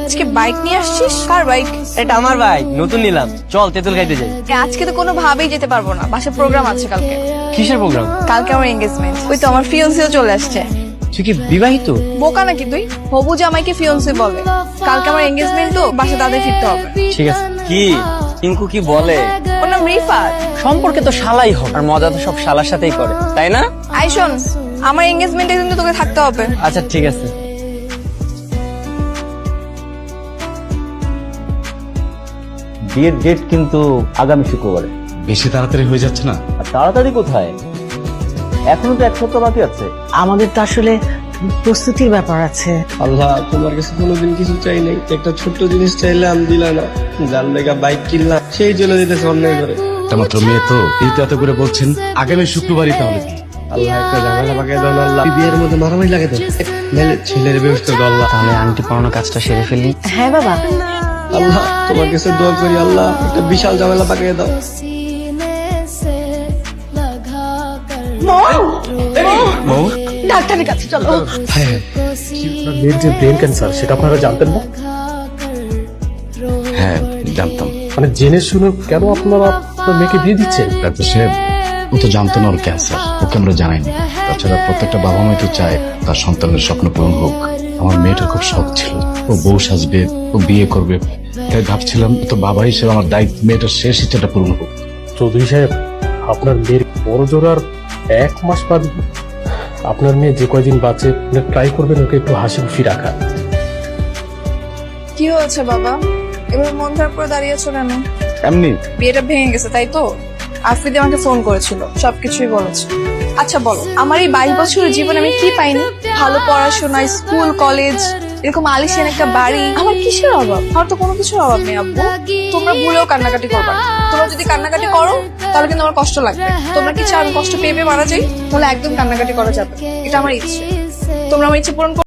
আজকে বাইক নিয়ে আসছিস? কার বাইক? এটা আমার বাইক, নতুন নিলাম। চল তেঁতুল খাইতে যাই। আজকে তো কোনো ভাবেই যেতে পারবো না, বাসায় প্রোগ্রাম আছে কালকে। কিসের প্রোগ্রাম? কালকে আমার এঙ্গেজমেন্ট। ওই তো আমার ফিয়ন্সিও চলে আসছে। তুই কি বিবাহিত? বোকা নাকি তুই? হবু জামাইকে ফিয়ন্সি বলে। কালকে আমার এঙ্গেজমেন্ট, তো বাসা তাদের ফিরতে হবে। ঠিক আছে। কি টিঙ্কু কি বলে? ওর নাম রিফাত। সম্পর্কে তো শালাই হোক, আর মজা তো সব শালার সাথেই করে, তাই না? আই শোন, আমার এঙ্গেজমেন্টে কিন্তু তোকে থাকতে হবে। আচ্ছা ঠিক আছে। বিয়ের ডেট কিন্তু আগামী শুক্রবারে। বেশি তাড়াতাড়ি হয়ে যাচ্ছে না? আর তাড়াতাড়ি কোথায়, এখনো তো 1 সপ্তাহ বাকি আছে। আমাদের তো আসলে প্রস্তুতির ব্যাপার আছে। আল্লাহ, তোমার কাছে কোনোদিন কিছু চাই নাই, একটা ছোট্ট জিনিস চাইলাম দিলা না। যার লেগা বাইক কিনলাম সেই চলে যেতেছে অন্যায় করে। একটা মাত্র মেয়ে তো, এই তো এত করে বলছেন আগামী শুক্রবারই তাহলে বিয়ে। আল্লাহ, একটা ঝামেলা পাকিয়ে দাও না আল্লাহ। বিয়ের মধ্যে মারামারি লাগে তো, নাহলে ছেলের ব্যবস্থা করো আল্লাহ। তাহলে আংটি পরানো কাজটা সেরে ফেলি। হ্যাঁ বাবা, আল্লাহ, তোমার কাছে দোয়া করি আল্লাহ, একটা বিশাল ঝামেলা পাকিয়ে দাও। ডাক্তারের কাছে চলো। মেয়ের যে ব্রেন ক্যান্সার সেটা আপনারা জানতেন না? হ্যাঁ জানতাম। মানে জেনে শুনে কেন আপনারা আপনার মেয়েকে দিয়ে দিচ্ছেন? ডাক্তার সাহেব, ও তো জানতো না ওর ক্যান্সার, ওকে আমরা জানাইনি। তাছাড়া প্রত্যেকটা বাবা মাই তো চায় তার সন্তানের স্বপ্ন পূরণ হোক। আমার মেয়েটার খুব শখ ছিল ও বউ সাজবে, ও বিয়ে করবে, তাই ভাবছিলাম তো বাবা হিসেবে আমার দায়িত্ব মেয়েটার শেষ ইচ্ছাটা পূরণ হোক। চৌধুরী সাহেব, আপনার মেয়ের বড় জোর আর 1 মাস বাদ। আপনার মেয়ে যে কয়দিন বাঁচে ট্রাই করবেন ওকে একটু হাসি খুশি রাখা। কি হয়েছে বাবা, এবার মন খারাপ করে দাঁড়িয়েছো কেন? এমনি বিয়েটা ভেঙে গেছে তাই তো? আফ্রিদি আমাকে ফোন করেছিল, সবকিছুই বলেছে। আচ্ছা বলো, আমার এই 22 বছরের জীবনে আমি কি পাইনি? ভালো পড়াশোনা, স্কুল কলেজ, এরকম আলিশান একটা বাড়ি, আমার কিসের অভাব? আমার তো কোনো কিছুর অভাব নেই আব্বু। তোমরা ভুলেও কান্নাকাটি করবা না। তোমরা যদি কান্নাকাটি করো তাহলে কিন্তু আমার কষ্ট লাগবে। তোমরা কি চাও আমি কষ্ট পেয়ে পেয়ে মারা যাই? তাহলে একদম কান্নাকাটি করা যাবে, এটা আমার ইচ্ছে। তোমরা আমার ইচ্ছে পূরণ